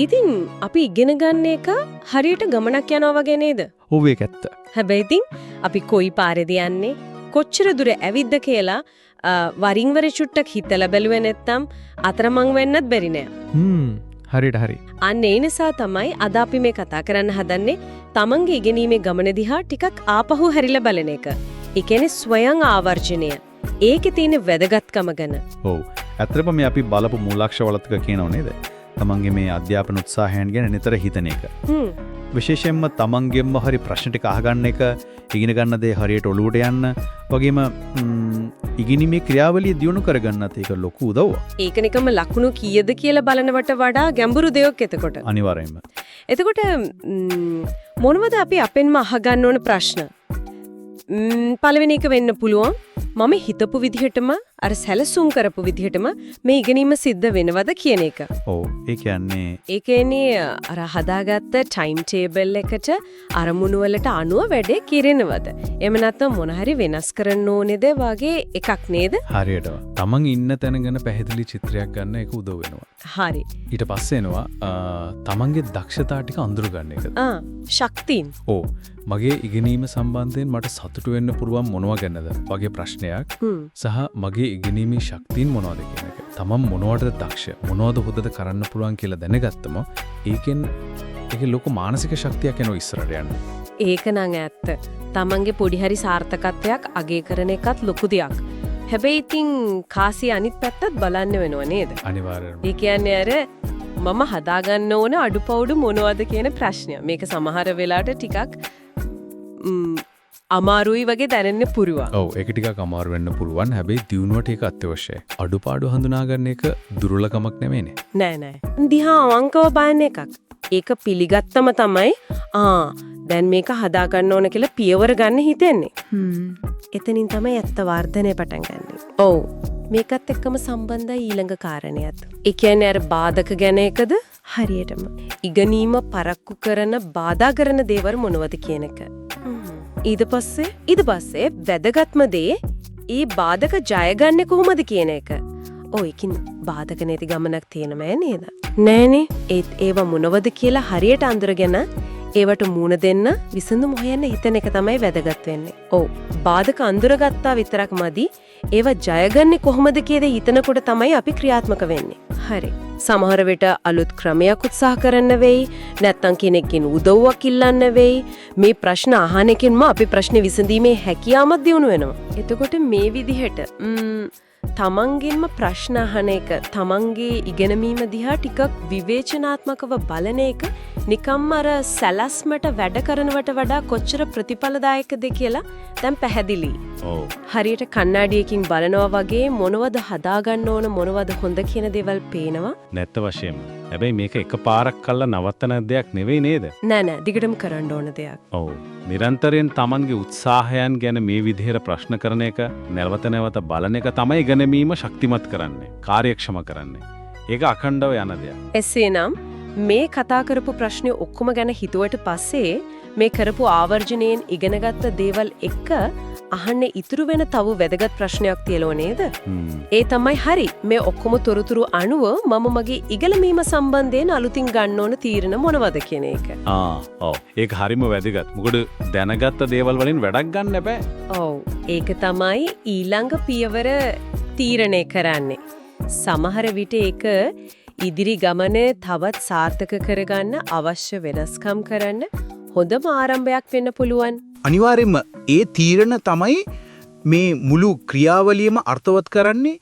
ඉතින් අපි ඉගෙන ගන්න එක හරියට ගමනක් යනවා වගේ නේද? ඔව් ඒක ඇත්ත. හැබැයි ඉතින් අපි කොයි පාරේද යන්නේ? කොච්චර දුර ඇවිද්ද කියලා වරින් වර චුට්ටක් හිතලා බැලුවේ නැත්තම් අතරමං වෙන්නත් බැරි නෑ. හරියට හරි. අන්න ඒ නිසා තමයි අද අපි මේ කතා කරන්න හදන්නේ තමන්ගේ ඉගෙනීමේ ගමන දිහා ටිකක් ආපහු හැරිලා බලන එක. ඒ කියන්නේ ස්වයං ආවර්ජනය. ඒකේ තියෙන වැදගත්කම ගැන. ඔව්. ඇත්තටම මේ අපි බලපු මූලාක්ෂරවලත් කියනව නේද? තමන්ගේ මේ අධ්‍යාපන උත්සාහයන් ගැන නිතර හිතන එක. විශේෂයෙන්ම තමන්ගෙන්ම හරි ප්‍රශ්න ටික අහගන්න එක, ඉගෙන ගන්න දේ හරියට ඔලුවට යන්න, වගේම ඉගෙනීමේ ක්‍රියාවලිය දියුණු කරගන්නත් ඒක ලොකු උදව්වක්. ඒක නිකම්ම ලකුණු කීයද කියලා බලනවට වඩා ගැඹුරු දෙයක් එතකොට. අනිවාර්යයෙන්ම. එතකොට මොනවද අපි අපෙන්ම අහගන්න ඕන ප්‍රශ්න? පළවෙනි එක වෙන්න පුළුවන් මම හිතපු විදිහටම අර සැලසුම් කරපු විදිහටම මේ ඉගෙනීම සිද්ධ වෙනවද කියන එක. ඔව් ඒ කියන්නේ අර හදාගත්ත ටයිම් ටේබල් එකට අරමුණු වලට අනුව වැඩේ කිරෙනවද? එහෙම නැත්නම් මොන හරි වෙනස් කරන්න ඕනේද වගේ එකක් නේද? හරියට. තමන් ඉන්න තැන ගැන පැහැදිලි චිත්‍රයක් ගන්න ඒක උදව් වෙනවා. හරි. ඊට පස්සේ එනවා තමන්ගේ දක්ෂතා ටික අඳුර ගන්න එක. ශක්තියින්. ඔව්. මගේ ඉගෙනීම සම්බන්ධයෙන් මට සතුටු වෙන්න පුළුවන් මොනවා ගැනද වගේ ප්‍රශ්නයක් සහ මගේ ඉගෙනීමේ ශක්තියින් මොනවද කියන එක. තමන් මොනවටද දක්ෂ මොනවද හොදට කරන්න පුළුවන් කියලා දැනගත්තම ඒකෙන් ලොකු මානසික ශක්තියක් එනවා ඉස්සරහට යන්න. ඒක නං ඇත්ත. තමන්ගේ පොඩි හරි සාර්ථකත්වයක් අගය කරන එකත් ලොකු දෙයක්. හැබැයි ඉතින් කාසිය අනිත් පැත්තත් බලන්න වෙනව නේද? අනිවාර්යයෙන්ම. ඒ කියන්නේ අර මම හදාගන්න ඕන අඩුපවුඩු මොනවද කියන ප්‍රශ්නය. මේක සමහර වෙලාවට ටිකක් අමාරුයි වගේ දැනෙන්න පුරුවා. ඔව් ඒක ටිකක් අමාරු වෙන්න පුළුවන්. හැබැයි දියුණුවට ඒක අත්‍යවශ්‍යයි. අඩුපාඩු හඳුනා ගන්න එක දුර්වලකමක් නෙමෙයිනේ. නෑ. දිහා අවංකව බලන එකක්. ඒක පිළිගත්තම තමයි දැන් මේක හදා ගන්න ඕන කියලා පියවර ගන්න හිතෙන්නේ. එතනින් තමයි ඇත්ත වර්ධනය පටන් ගන්නෙ. ඔව්. මේකත් එක්කම සම්බන්ධයි ඊළඟ කාරණේත්. ඒ කියන්නේ අර බාධක ගැන එකද? හරියටම. ඉගෙනීම පරක්කු කරන බාධා කරන දේවල් මොනවද කියන එක. ඊට පස්සේ වැදගත්ම දේ ඒ බාධක ජයගන්නේ කොහොමද කියන එක. ඒකින් බාධක නැති ගමනක් තියෙනම නේද? නෑනේ. ඒව මොනවද කියලා හරියට අඳුරගෙන ඒවට මූණ දෙන්න විසඳුම් හොයන්න හිතන එක තමයි වැදගත් වෙන්නේ. ඔව්. බාධක අඳුරගත්තා විතරක් මදි. ඒව ජයගන්නේ කොහොමද කියලා හිතනකොට තමයි අපි ක්‍රියාත්මක වෙන්නේ. හරි. සමහර විට අලුත් ක්‍රමයක් උත්සාහ කරන්න වෙයි. නැත්තම් කෙනෙක්ගෙන් උදව්වක් ඉල්ලන්න වෙයි. මේ ප්‍රශ්න අහන එකෙන්ම අපි ප්‍රශ්නේ විසඳීමේ හැකියාවක් දියුණු වෙනවා. එතකොට මේ විදිහට තමන්ගෙන්ම ප්‍රශ්න අහන එක, තමන්ගේ ඉගෙනීම දිහා ටිකක් විවේචනාත්මකව බලන එක නිකම්ම අර සැලැස්මට වැඩ කරනවට වඩා කොච්චර ප්‍රතිඵලදායකද කියලා දැන් පැහැදිලි. ඔව්. හරියට කණ්ණාඩියකින් බලනවා වගේ මොනවද හදාගන්න ඕන මොනවද හොඳ කියන දේවල් පේනවා. නැත්ත වශයෙන්ම. හැබැයි මේක එකපාරක් කළා නවත්තන දෙයක් නෙවෙයි නේද? නෑ දිගටම කරන්න ඕන දෙයක්. ඔව්. නිරන්තරයෙන් තමන්ගේ උත්සාහයන් ගැන මේ විදිහට ප්‍රශ්න කරන එක, නැවත නැවත බලන එක තමයි ඉගෙනීම ශක්තිමත් කරන්නේ, කාර්යක්ෂම කරන්නේ. ඒක අඛණ්ඩව යන දෙයක්. එසේනම් මේ කතා කරපු ප්‍රශ්නේ ඔක්කොම ගැන හිතුවට පස්සේ මේ කරපු ආවර්ජනයෙන් ඉගෙනගත්ත දේවල් එක්ක අහන්න ඉතුරු වෙන තව වැදගත් ප්‍රශ්නයක් තියෙලෝ නේද? ඒ තමයි හරි මේ ඔක්කොම තොරතුරු අනුව මම මගේ ඉගෙනීම සම්බන්ධයෙන් අලුතින් ගන්න ඕන තීරණ මොනවද කියන එක. ඔව්. ඒක හරිම වැදගත්. මොකද දැනගත්ත දේවල් වලින් වැඩක් ගන්න බෑ. ඔව්. ඒක තමයි ඊළඟ පියවර තීරණය කරන්නේ. සමහර විට ඒක ඉදිරි ගමනේ තවත් සාර්ථක කරගන්න අවශ්‍ය වෙනස්කම් කරන්න හොඳම ආරම්භයක් වෙන්න පුළුවන්. අනිවාර්යයෙන්ම ඒ තීරණ තමයි මේ මුළු ක්‍රියාවලියම අර්ථවත් කරන්නේ.